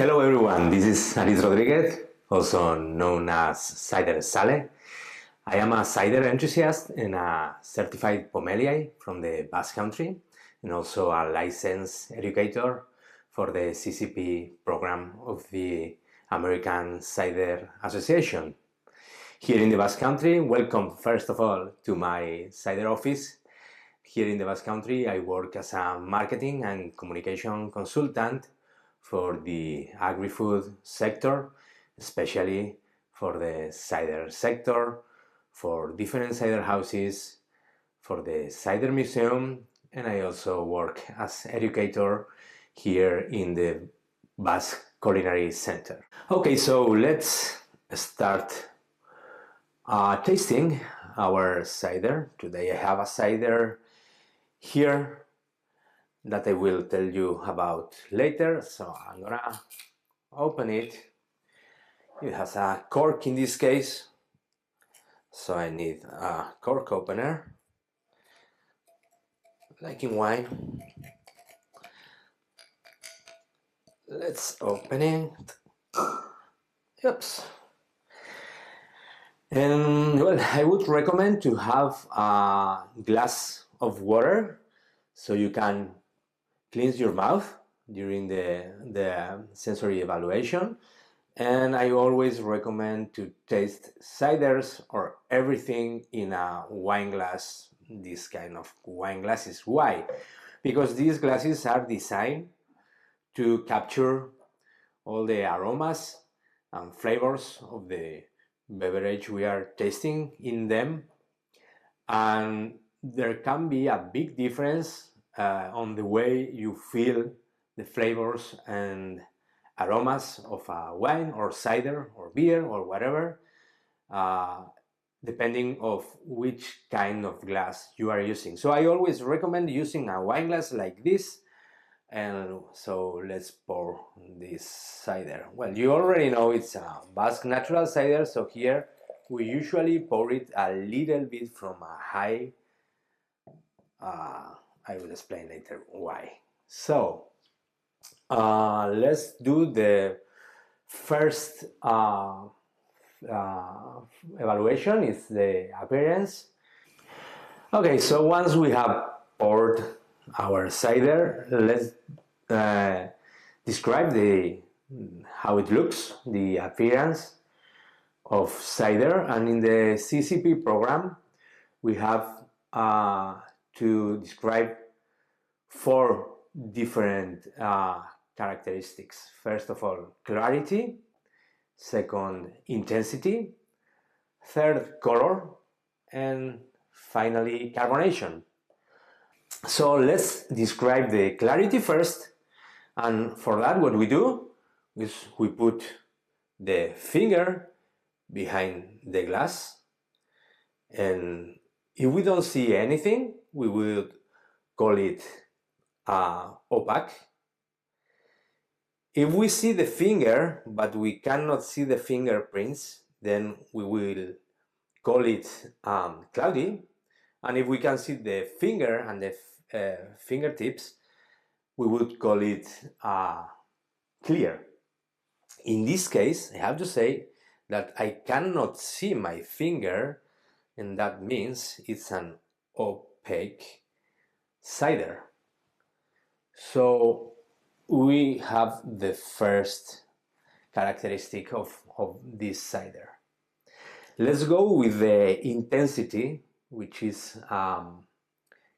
Hello everyone, this is Haritz Rodriguez, also known as Cider Sale. I am a cider enthusiast and a certified Pommelier from the Basque Country, and also a licensed educator for the CCP program of the American Cider Association. Here in the Basque Country, welcome first of all to my cider office. Here in the Basque Country, I work as a marketing and communication consultant for the agri-food sector, especially for the cider sector, for different cider houses, for the cider museum, and I also work as educator here in the Basque Culinary Center. Okay, so let's start tasting our cider. Today I have a cider here that I will tell you about later. So I'm gonna open it. It has a cork in this case, so I need a cork opener, like in wine. Let's open it. Oops. And well, I would recommend to have a glass of water so you can cleanse your mouth during the sensory evaluation. And I always recommend to taste ciders or everything in a wine glass. This kind of wine glasses. Why? Because these glasses are designed to capture all the aromas and flavors of the beverage we are tasting in them, and there can be a big difference on the way you feel the flavors and aromas of a wine or cider or beer or whatever, depending of which kind of glass you are using. So I always recommend using a wine glass like this. And so let's pour this cider. Well, you already know it's a Basque natural cider, so here we usually pour it a little bit from a high. I will explain later why. So let's do the first evaluation. It's the appearance. Okay, so once we have poured our cider, let's describe how it looks, the appearance of cider. And in the CCP program, we have to describe 4 different characteristics. First of all, clarity. Second, intensity. Third, color. And finally, carbonation. So let's describe the clarity first. And for that, what we do is we put the finger behind the glass, and if we don't see anything, we would call it opaque. If we see the finger, but we cannot see the fingerprints, then we will call it cloudy. And if we can see the finger and the fingertips, we would call it clear. In this case, I have to say that I cannot see my finger, and that means it's an opaque cider. So we have the first characteristic of this cider. Let's go with the intensity, which is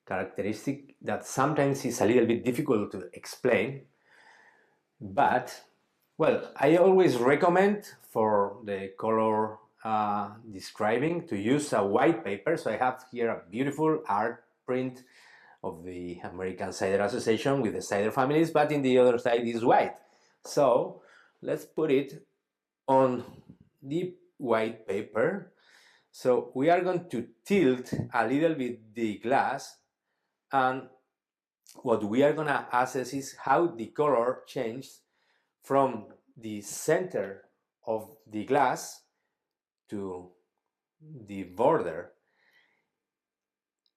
characteristic that sometimes is a little bit difficult to explain, but well, I always recommend for the color describing to use a white paper. So I have here a beautiful art print of the American Cider Association with the cider families, but in the other side is white. So let's put it on the white paper. So we are going to tilt a little bit the glass, and what we are going to assess is how the color changed from the center of the glass to the border.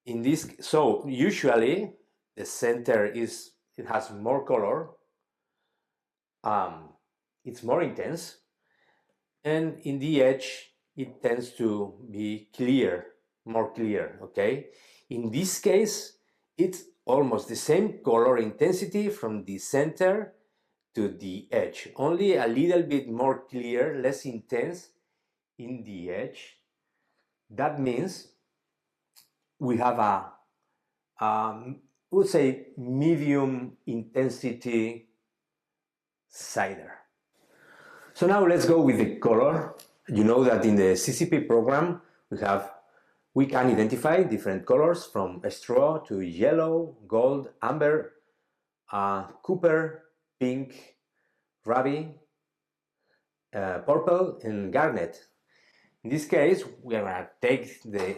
In this, so usually the center it has more color it's more intense, and in the edge it tends to be clear, more clear, okay? In this case, it's almost the same color intensity from the center to the edge, only a little bit more clear, less intense in the edge. That means we have a would say medium intensity cider. So now let's go with the color. You know that in the CCP program we can identify different colors from straw to yellow, gold, amber, copper, pink, ruby, purple, and garnet. In this case, we are going to take the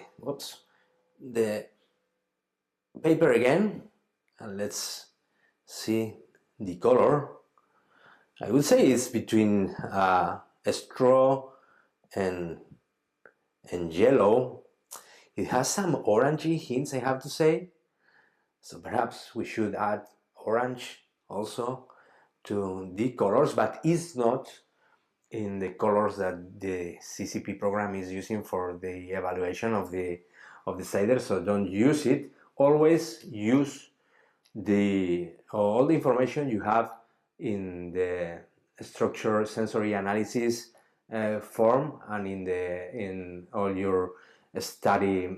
paper again, and let's see the color. I would say it's between straw and yellow. It has some orangey hints, I have to say. So perhaps we should add orange also to the colors, but it's not in the colors that the CCP program is using for the evaluation of the cider. So don't use it. Always use all the information you have in the structure sensory analysis form and in all your study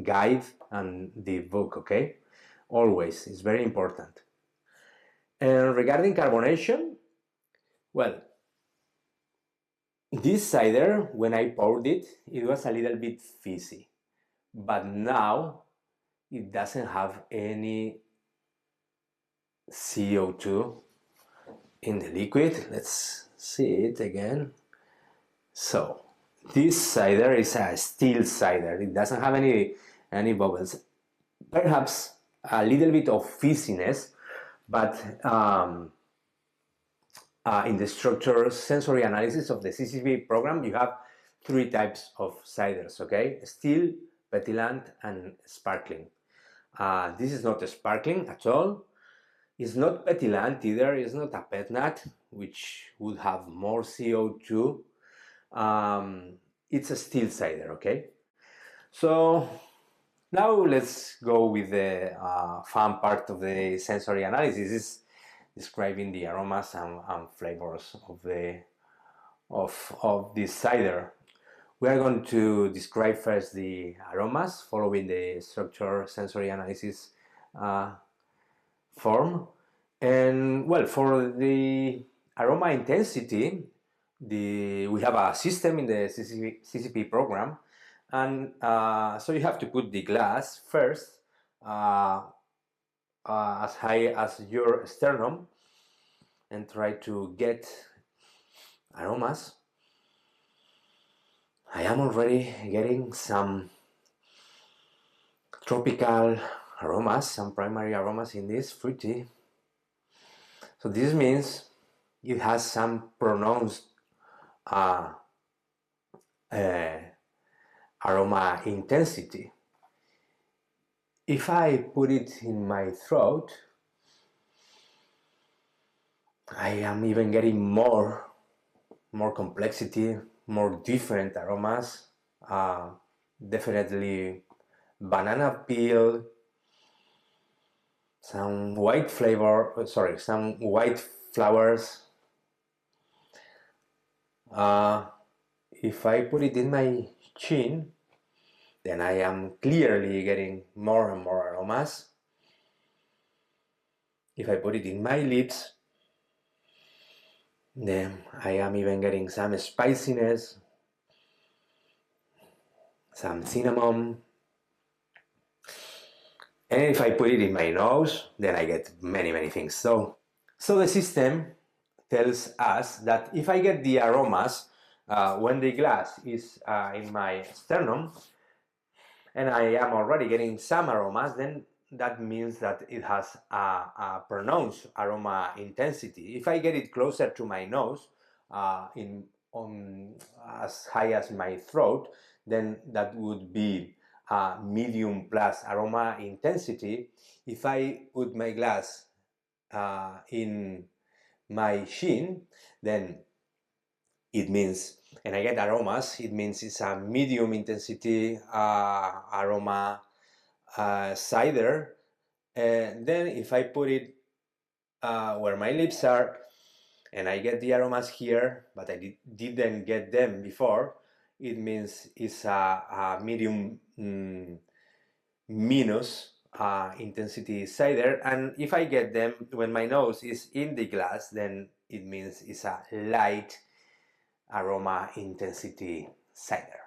guide and the book, okay? Always, it's very important. And regarding carbonation, well, this cider, when I poured it, it was a little bit fizzy, but now it doesn't have any CO2 in the liquid. Let's see it again. So this cider is a still cider. It doesn't have any bubbles. Perhaps a little bit of fizziness, but in the structure sensory analysis of the CCP program, you have 3 types of ciders, okay? Still, petillant, and sparkling. This is not a sparkling at all. It's not petillant either. It's not a pet nat, which would have more CO2. It's a still cider, okay? So now let's go with the fun part of the sensory analysis. Is describing the aromas and flavors of this cider. We are going to describe first the aromas, following the structure sensory analysis form. And well, for the aroma intensity, we have a system in the CCP program, and so you have to put the glass first as high as your sternum and try to get aromas. I am already getting some tropical aromas, some primary aromas in this fruity. So this means it has some pronounced aroma intensity. If I put it in my throat, I am even getting more complexity, more different aromas. Definitely banana peel, some white some white flowers. If I put it in my chin, then I am clearly getting more and more aromas. If I put it in my lips, then I am even getting some spiciness, some cinnamon. And if I put it in my nose, then I get many things. So the system tells us that if I get the aromas when the glass is in my sternum, and I am already getting some aromas, then that means that it has a pronounced aroma intensity. If I get it closer to my nose, as high as my throat, then that would be medium plus aroma intensity. If I put my glass in my chin, then it means, and I get aromas, it means it's a medium intensity aroma cider. Then if I put it where my lips are, and I get the aromas here, but I didn't get them before, it means it's a medium minus intensity cider. And if I get them when my nose is in the glass, then it means it's a light aroma intensity cider.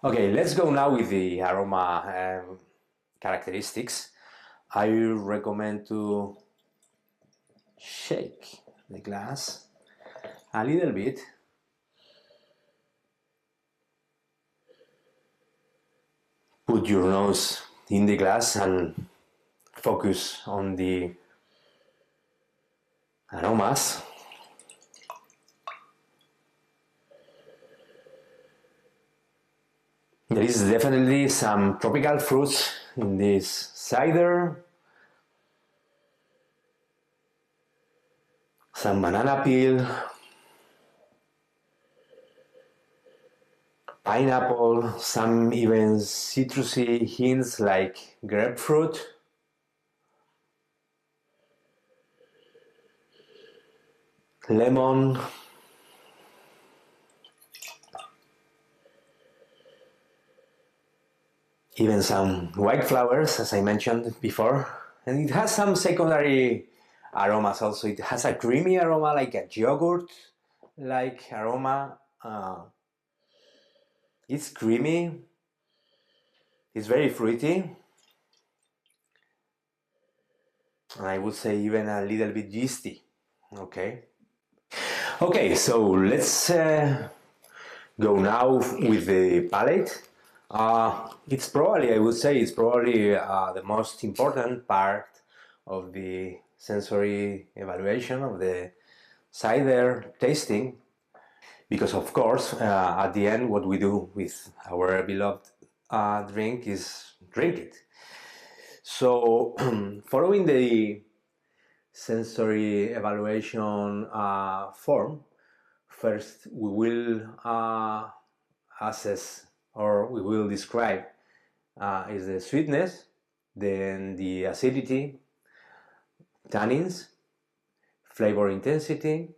Okay, let's go now with the aroma characteristics. I recommend to shake the glass a little bit. Put your nose in the glass and focus on the aromas. There is definitely some tropical fruits in this cider. Some banana peel, pineapple, some even citrusy hints like grapefruit. Lemon. Even some white flowers, as I mentioned before. And it has some secondary aromas also. It has a creamy aroma, like a yogurt-like aroma. It's creamy. It's very fruity. And I would say even a little bit yeasty. Okay. Okay, so let's go now with the palate. It's probably, I would say, it's probably the most important part of the sensory evaluation of the cider tasting, because of course, at the end, what we do with our beloved drink is drink it. So, following the sensory evaluation form, first we will assess, or we will describe is the sweetness, then the acidity, tannins, flavor intensity,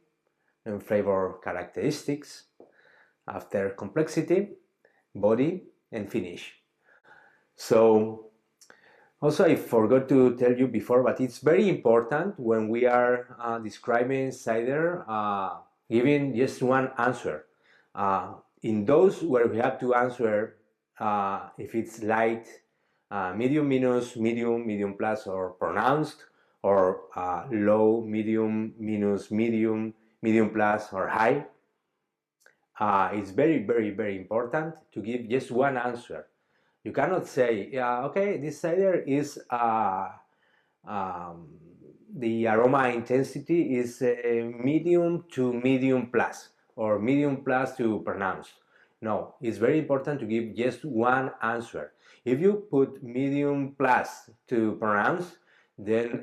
and flavor characteristics, after complexity, body, and finish. So, also I forgot to tell you before, but it's very important when we are describing cider, giving just one answer. In those where we have to answer if it's light, medium minus, medium plus, or pronounced, or low, medium minus, medium plus, or high, it's very important to give just one answer. You cannot say, okay, this cider is the aroma intensity is medium to medium plus, or medium plus to pronounced. No, it's very important to give just one answer. If you put medium plus to pronounced, then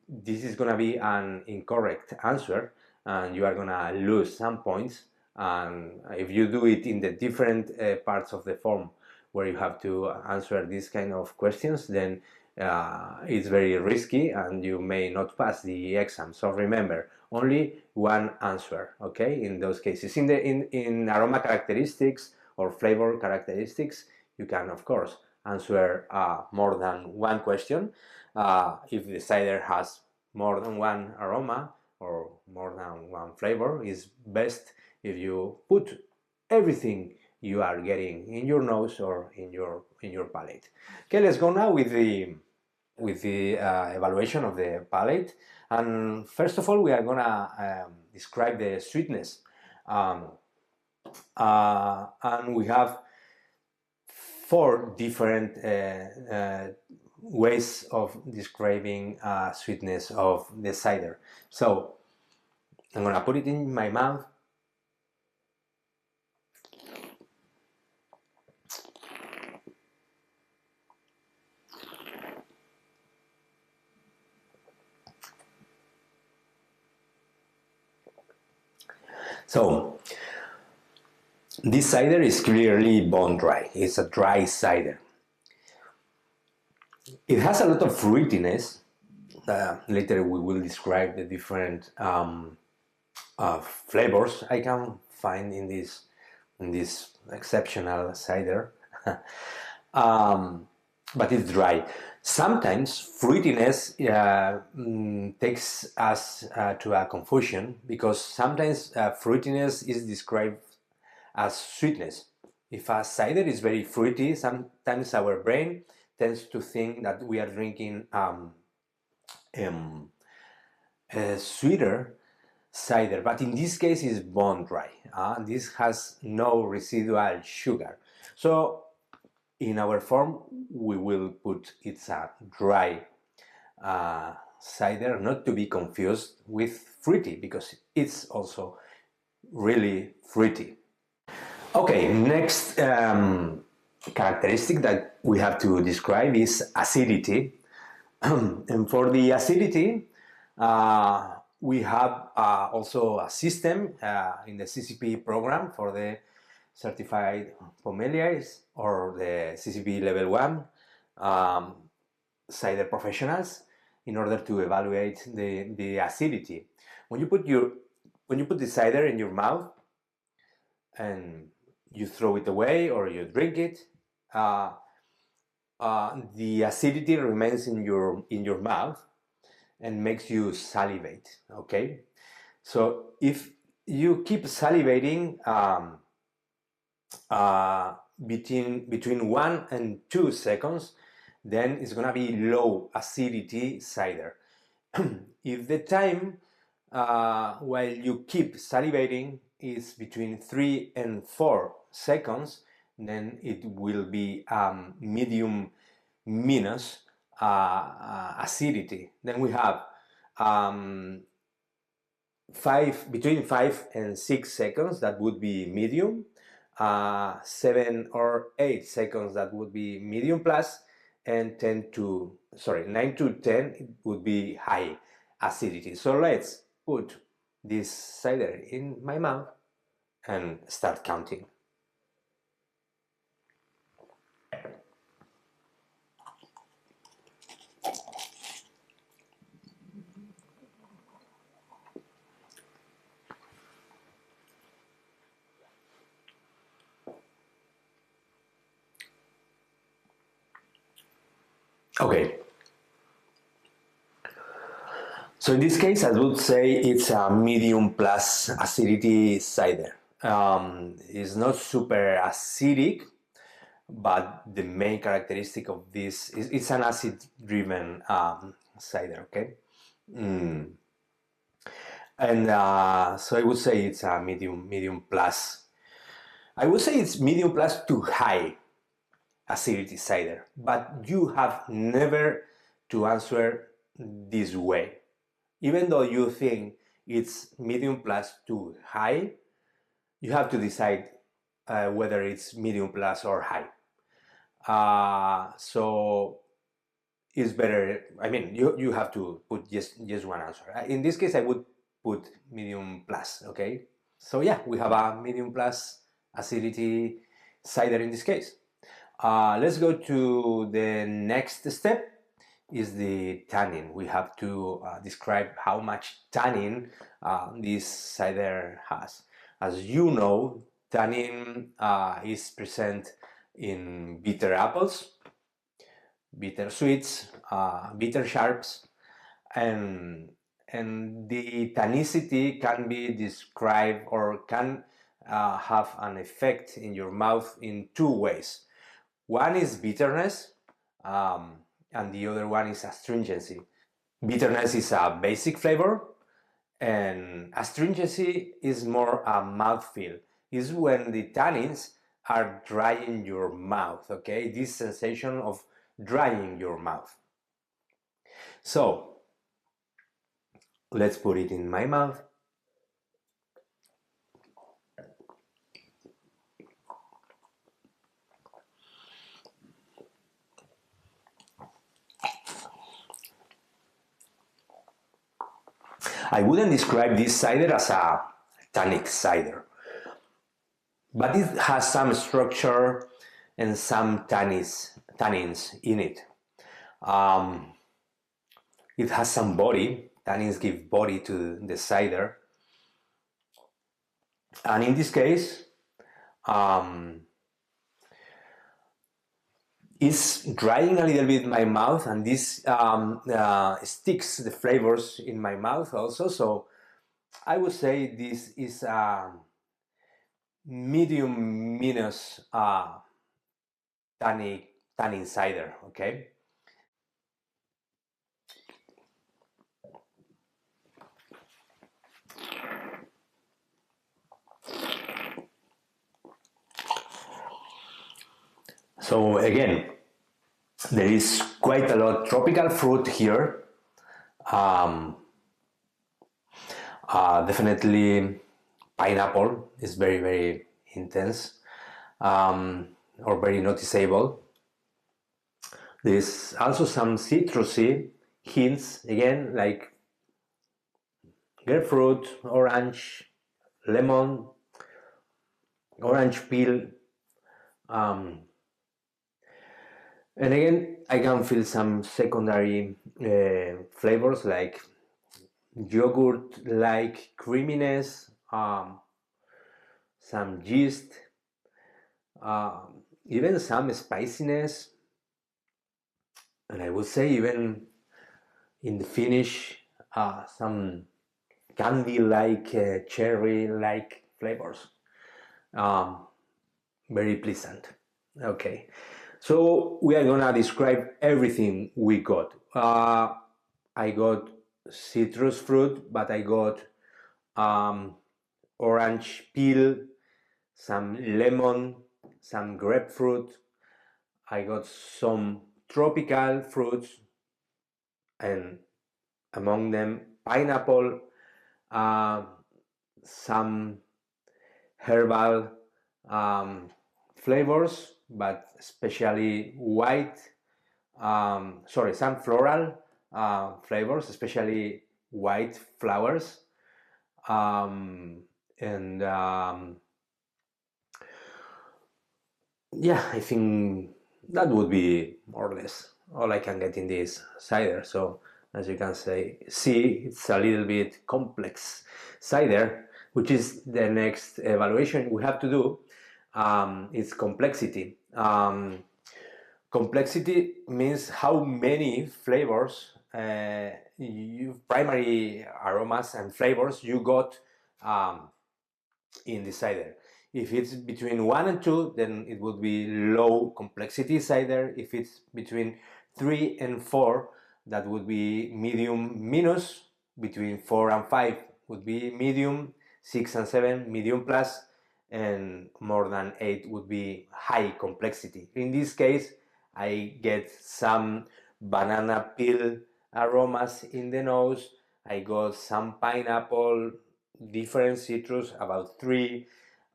this is going to be an incorrect answer, and you are going to lose some points. And if you do it in the different parts of the form where you have to answer these kind of questions, then it's very risky and you may not pass the exam. So remember, only one answer, okay, in those cases. In aroma characteristics or flavor characteristics, you can, of course, answer more than one question. If the cider has more than one aroma or more than one flavor, it's best if you put everything you are getting in your nose or in your palate. Okay, let's go now with the evaluation of the palate. And first of all, we are gonna describe the sweetness, and we have 4 different ways of describing sweetness of the cider. So I'm gonna put it in my mouth. So this cider is clearly bone dry. It's a dry cider. It has a lot of fruitiness. Later we will describe the different flavors I can find in this exceptional cider. But it's dry. Sometimes fruitiness takes us to a confusion, because sometimes fruitiness is described as sweetness. If a cider is very fruity, sometimes our brain tends to think that we are drinking a sweeter cider, but in this case it's bone dry. This has no residual sugar. So in our form we will put it's a dry cider, not to be confused with fruity, because it's also really fruity. Okay, next characteristic that we have to describe is acidity. And for the acidity, we have also a system in the CCP program for the certified Pommeliers, or the CCP level 1 cider professionals, in order to evaluate the acidity. When you put the cider in your mouth and you throw it away or you drink it, the acidity remains in your mouth and makes you salivate. Okay, so if you keep salivating between 1 and 2 seconds, then it's gonna be low acidity cider. If the time while you keep salivating is between 3 and 4 seconds, then it will be medium minus acidity. Then we have between 5 and 6 seconds, that would be medium. 7 or 8 seconds, that would be medium plus, and 9 to 10, it would be high acidity. So let's put this cider in my mouth and start counting. Okay. So in this case, I would say it's a medium plus acidity cider. It's not super acidic, but the main characteristic of this is it's an acid-driven cider. Okay, and so I would say it's a medium plus. I would say it's medium plus to high acidity cider, but you have never to answer this way. Even though you think it's medium plus to high, you have to decide whether it's medium plus or high. So it's better, I mean, you have to put just one answer. In this case, I would put medium plus, okay? So yeah, we have a medium plus acidity cider in this case. Let's go to the next step, is the tannin. We have to describe how much tannin this cider has. As you know, tannin is present in bitter apples, bitter sweets, bitter sharps, and the tannicity can be described, or can have an effect in your mouth in 2 ways. One is bitterness, and the other one is astringency. Bitterness is a basic flavor, and astringency is more a mouthfeel. It's when the tannins are drying your mouth, okay? This sensation of drying your mouth. So, let's put it in my mouth. I wouldn't describe this cider as a tannic cider. But it has some structure and some tannins in it. It has some body. Tannins give body to the cider. And in this case, it's drying a little bit my mouth, and this sticks the flavors in my mouth also. So I would say this is medium minus tannin cider, okay? So again, there is quite a lot of tropical fruit here. Definitely pineapple is very, very intense, or very noticeable. There's also some citrusy hints, again, like grapefruit, orange, lemon, orange peel. And again, I can feel some secondary flavors like yogurt-like creaminess, some yeast, even some spiciness, and I would say even in the finish some candy-like, cherry-like flavors. Very pleasant. Okay, so we are gonna describe everything we got. I got citrus fruit, but I got orange peel, some lemon, some grapefruit. I got some tropical fruits, and among them pineapple, some herbal flavors, but especially some floral flavors, especially white flowers, and yeah, I think that would be more or less all I can get in this cider. So as you can see, it's a little bit complex cider, which is the next evaluation we have to do. Is complexity. Complexity means how many flavors, primary aromas and flavors you got in the cider. If it's between 1 and 2, then it would be low complexity cider. If it's between 3 and 4, that would be medium minus. Between 4 and 5 would be medium. 6 and 7, medium plus. And more than 8 would be high complexity. In this case, I get some banana peel aromas in the nose. I got some pineapple, different citrus, about 3.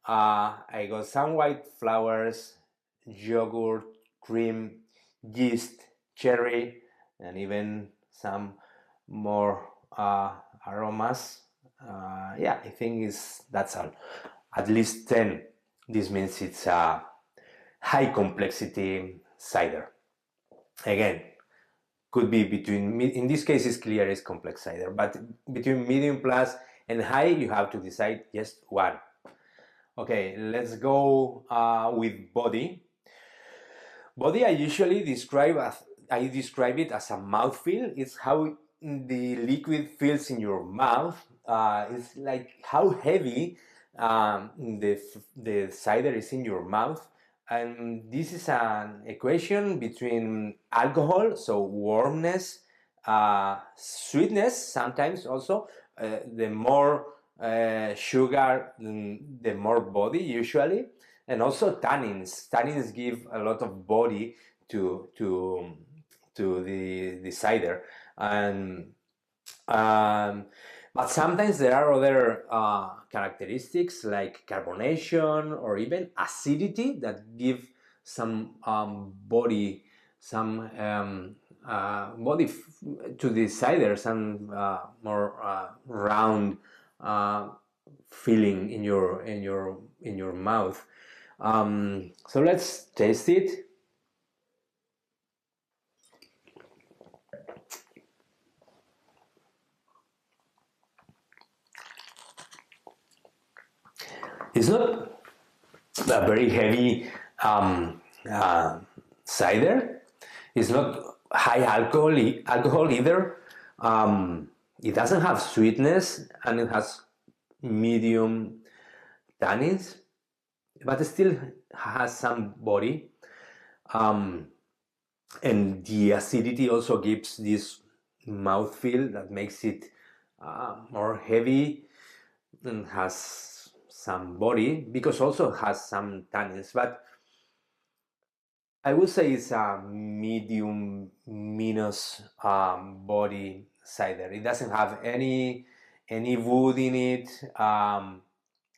I got some white flowers, yogurt, cream, yeast, cherry, and even some more aromas. Yeah, I think that's all. At least 10. This means it's a high complexity cider. Again, could be between, in this case it's clear it's complex cider, but between medium plus and high you have to decide just one. Okay, let's go with body. Body I usually describe it as a mouthfeel. It's how the liquid feels in your mouth. It's like how heavy the cider is in your mouth, and this is an equation between alcohol, so warmness, sweetness sometimes also. The more sugar, the more body usually, and also tannins. Tannins give a lot of body to the cider, and but sometimes there are other characteristics like carbonation or even acidity that give some body, some body to the cider, some more round feeling in your mouth. So let's taste it. It's not a very heavy cider. It's not high alcohol either. It doesn't have sweetness, and it has medium tannins, but it still has some body. And the acidity also gives this mouthfeel that makes it more heavy and has some body, because also has some tannins. But I would say it's a medium minus body cider. It doesn't have any wood in it.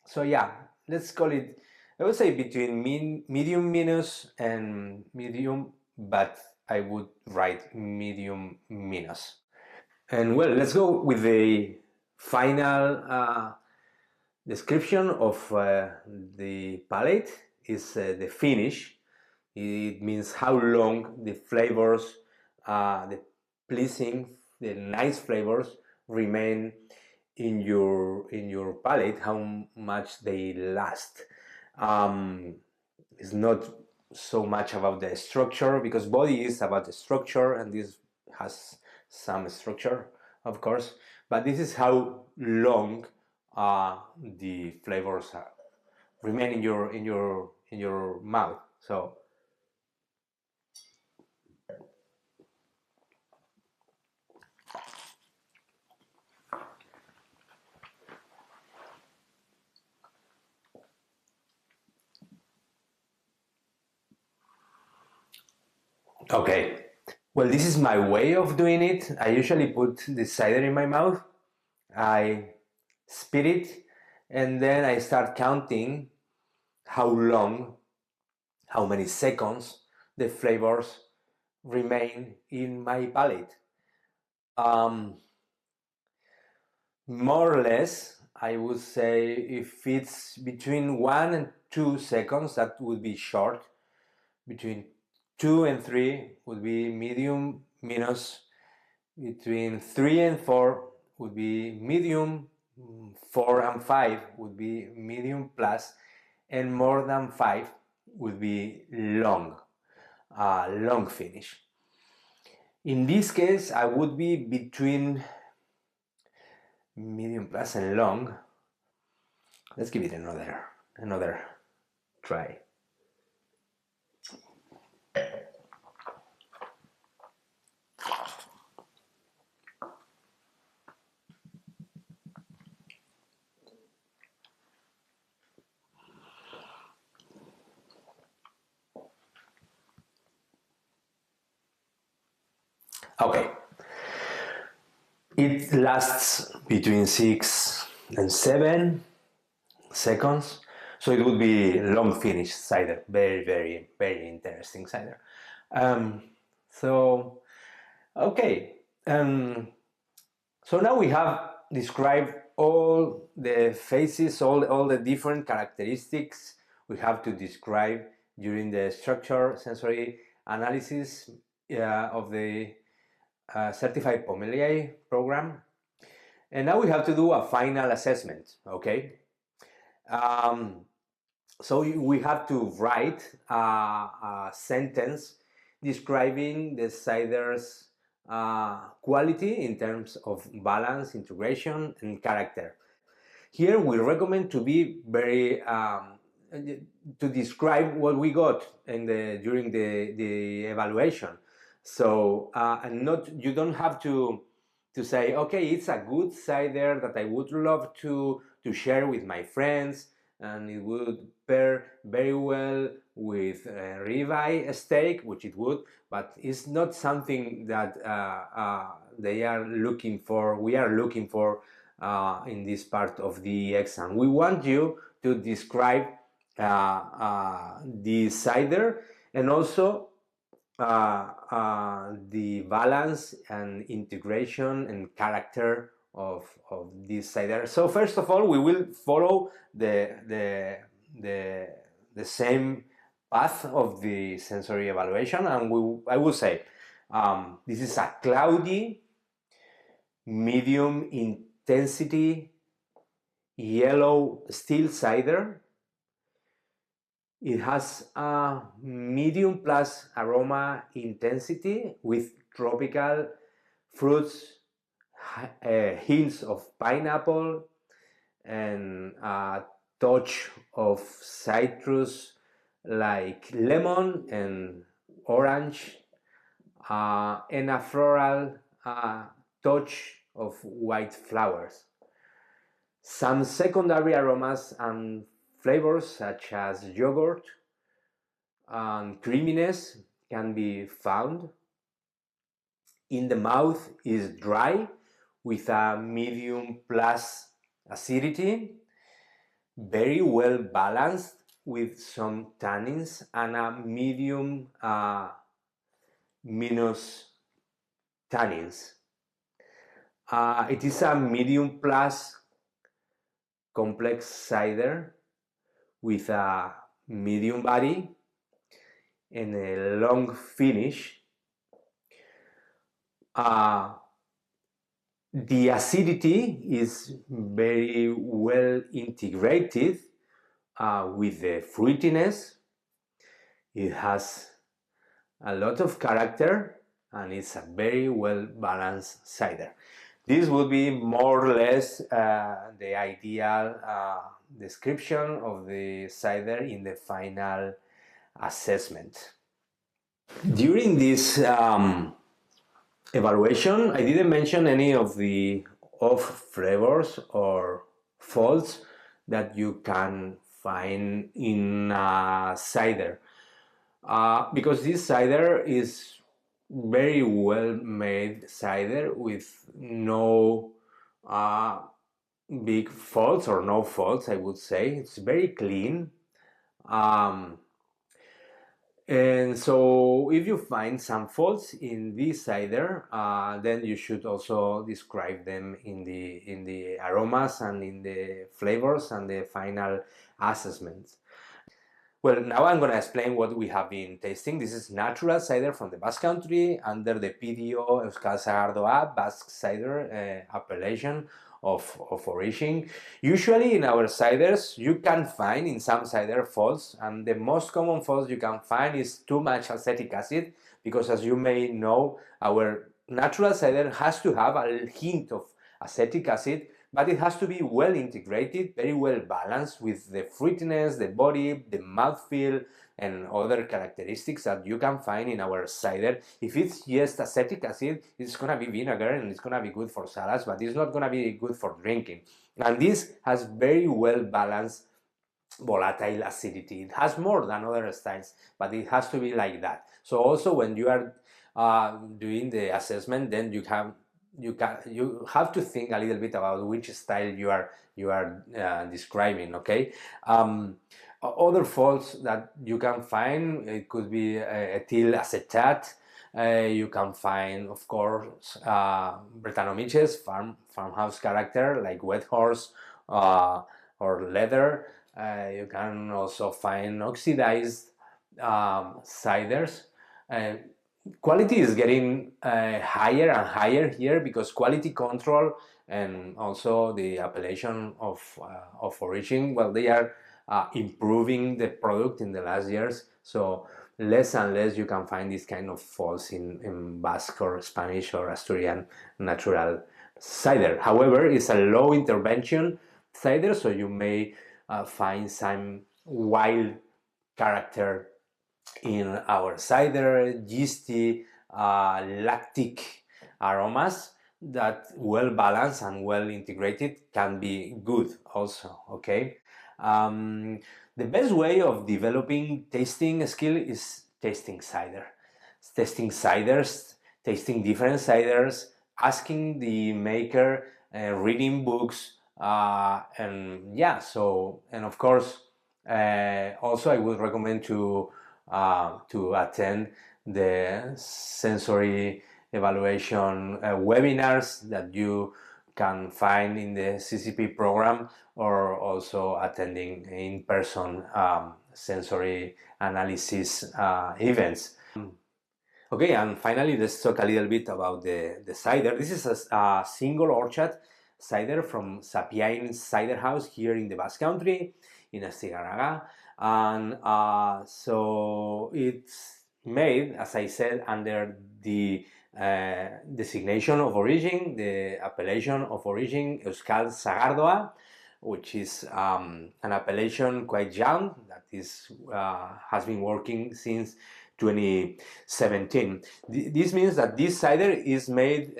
So yeah, let's call it, I would say between medium minus and medium, but I would write medium minus. And well, let's go with the final description of the palate. Is the finish. It means how long the flavors, the pleasing, the nice flavors remain in your palate, how much they last. It's not so much about the structure, because body is about the structure, and this has some structure, of course, but this is how long the flavors remain in your mouth. So okay, well, this is my way of doing it. I usually put the cider in my mouth, I spit it, and then I start counting how long, how many seconds the flavors remain in my palate. More or less, I would say if it's between 1 and 2 seconds, that would be short. Between 2 and 3 would be medium minus. Between 3 and 4 would be medium. 4 and 5 would be medium plus. And more than 5 would be long, long finish. In this case, I would be between medium plus and long. Let's give it another try. Okay, it lasts between 6 and 7 seconds, so it would be long finish cider. Very, very, very interesting cider. So okay, so now we have described all the phases, all the different characteristics we have to describe during the structure sensory analysis of the Certified Pommelier program. And now we have to do a final assessment, okay? So we have to write a sentence describing the cider's quality in terms of balance, integration, and character. Here we recommend to be very to describe what we got during the evaluation. So and not, you don't have to say, okay, it's a good cider that I would love to share with my friends, and it would pair very well with ribeye steak, which it would, but it's not something that they are looking for. We are looking for in this part of the exam. We want you to describe the cider, and also the balance and integration and character of this cider. So first of all, we will follow the same path of the sensory evaluation, and I will say this is a cloudy, medium intensity yellow still cider. It has a medium plus aroma intensity with tropical fruits, hints of pineapple, and a touch of citrus like lemon and orange, and a floral touch of white flowers. Some secondary aromas and flavors such as yogurt and creaminess can be found. In the mouth is dry with a medium plus acidity, very well balanced with some tannins, and a medium minus tannins. It is a medium plus complex cider with a medium body and a long finish. The acidity is very well integrated with the fruitiness. It has a lot of character and it's a very well balanced cider. This would be more or less the ideal description of the cider in the final assessment. During this evaluation, I didn't mention any of the off flavors or faults that you can find in cider, because this cider is very well made cider with no big faults or no faults, I would say. It's very clean. And so if you find some faults in this cider, then you should also describe them in the aromas and in the flavors and the final assessments. Well, now I'm going to explain what we have been tasting. This is natural cider from the Basque Country under the PDO Euskal Sagardoa Basque Cider appellation of origin. Usually in our ciders you can find in some cider faults, and the most common faults you can find is too much acetic acid, because as you may know, our natural cider has to have a hint of acetic acid, but it has to be well integrated, very well balanced with the fruitiness, the body, the mouthfeel, and other characteristics that you can find in our cider. If it's just acetic acid, it's going to be vinegar and it's going to be good for salads, but it's not going to be good for drinking. And this has very well balanced volatile acidity. It has more than other styles, but it has to be like that. So also when you are doing the assessment, then you have to think a little bit about which style you are describing. Okay. Other faults that you can find, it could be ethyl acetate. You can find, of course, Brettanomyces, farmhouse character like wet horse or leather. You can also find oxidized ciders. Quality is getting higher and higher here, because quality control and also the appellation of origin, well, they are improving the product in the last years. So less and less you can find this kind of faults in Basque or Spanish or Asturian natural cider. However, it's a low intervention cider, so you may find some wild character in our cider, yeasty, lactic aromas that well balanced and well integrated can be good also. Okay. The best way of developing tasting skill is tasting cider. Tasting ciders, tasting different ciders, asking the maker, reading books, and yeah, so, and of course, also I would recommend to attend the sensory evaluation webinars that you can find in the CCP program, or also attending in-person sensory analysis events. Okay, and finally, let's talk a little bit about the cider. This is a single orchard cider from Zapiain Cider House here in the Basque Country, in Astigarraga. And so it's made, as I said, under the designation of origin, the appellation of origin Euskal Sagardoa, which is an appellation quite young, that is has been working since 2017. This means that this cider is made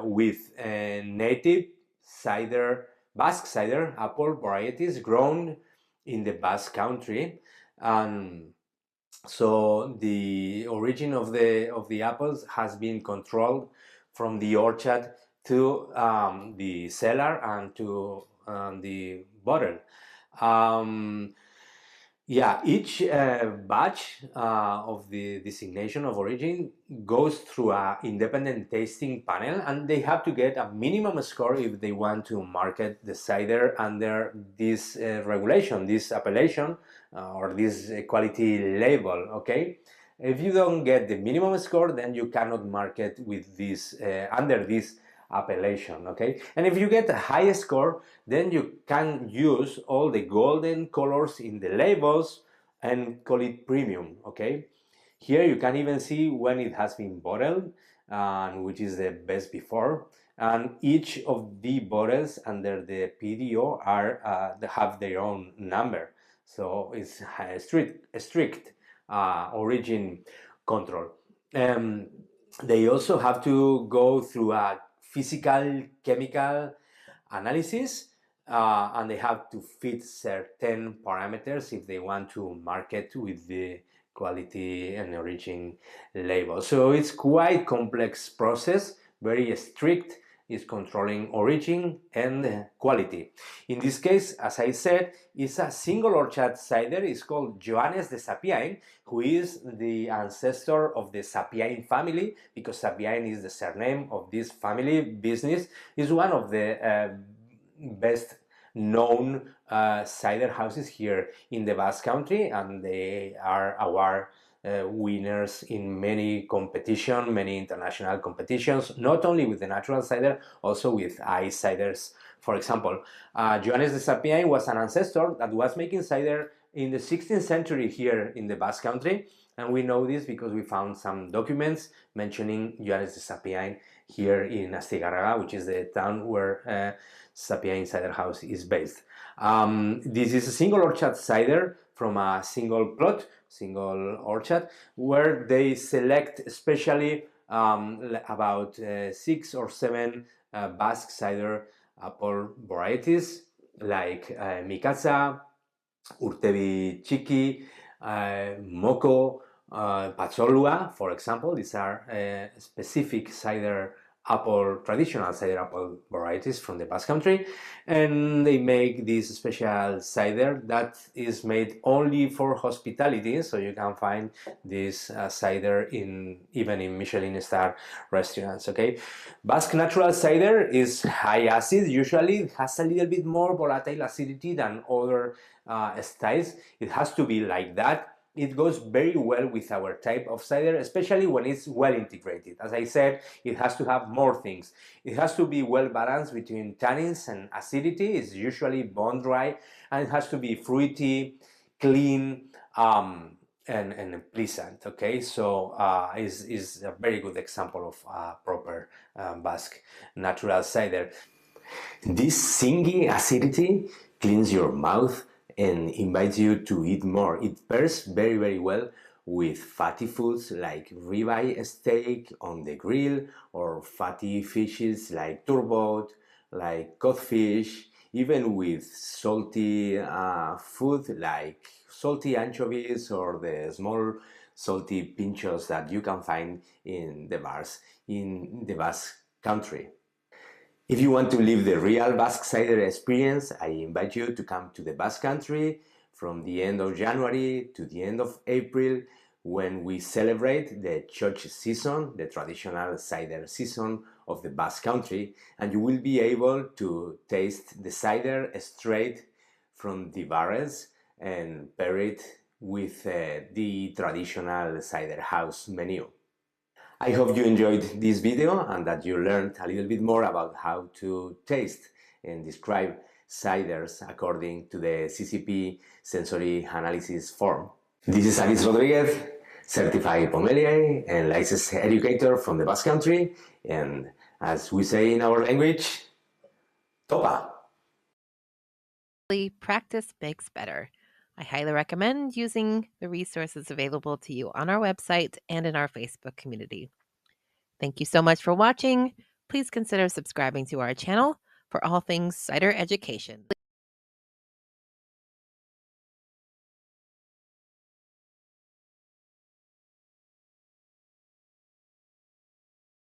with native cider, Basque cider apple varieties grown in the Basque Country, and so the origin of the apples has been controlled from the orchard to the cellar and to the bottle. Yeah, each batch of the designation of origin goes through an independent tasting panel, and they have to get a minimum score if they want to market the cider under this regulation, this appellation, or this quality label, okay? If you don't get the minimum score, then you cannot market with this under this appellation, okay? And if you get a high score, then you can use all the golden colors in the labels and call it premium, okay? Here you can even see when it has been bottled, which is the best before, and each of the bottles under the PDO are they have their own number, so it's a strict origin control. They also have to go through a physical chemical analysis, and they have to fit certain parameters if they want to market with the quality and origin label. So it's quite complex process, very strict, is controlling origin and quality. In this case, as I said, it's a single orchard cider. It's called Johannes de Zapiain, who is the ancestor of the Zapiain family, because Zapiain is the surname of this family business. Is one of the best known cider houses here in the Basque Country, and they are award winners in many competitions, many international competitions, not only with the natural cider, also with ice ciders. For example, Johannes de Zapiain was an ancestor that was making cider in the 16th century here in the Basque Country, and we know this because we found some documents mentioning Johannes de Zapiain here in Astigarraga, which is the town where Zapiain Cider House is based. This is a single orchard cider from a single plot, single orchard, where they select especially about 6 or 7 Basque cider apple varieties like Mikasa, Urtebi Txiki, Moko, Patsolua, for example. These are specific cider apple, traditional cider apple varieties from the Basque Country, and they make this special cider that is made only for hospitality, so you can find this cider even in Michelin star restaurants, okay? Basque natural cider is high acid, usually it has a little bit more volatile acidity than other styles. It has to be like that. It goes very well with our type of cider, especially when it's well integrated. As I said, it has to have more things. It has to be well balanced between tannins and acidity. It's usually bone dry, and it has to be fruity, clean, and pleasant. Okay, so is a very good example of proper Basque natural cider. This singy acidity cleans your mouth and invites you to eat more. It pairs very, very well with fatty foods like ribeye steak on the grill, or fatty fishes like turbot, like codfish, even with salty food like salty anchovies or the small salty pinchos that you can find in the bars in the Basque Country. If you want to live the real Basque cider experience, I invite you to come to the Basque Country from the end of January to the end of April. when we celebrate the church season, the traditional cider season of the Basque Country, and you will be able to taste the cider straight from the barrels and pair it with the traditional cider house menu. I hope you enjoyed this video and that you learned a little bit more about how to taste and describe ciders according to the CCP sensory analysis form. This is Haritz Rodriguez, certified Pommelier and licensed educator from the Basque Country, and as we say in our language, topa! Practice makes better. I highly recommend using the resources available to you on our website and in our Facebook community. Thank you so much for watching. Please consider subscribing to our channel for all things cider education.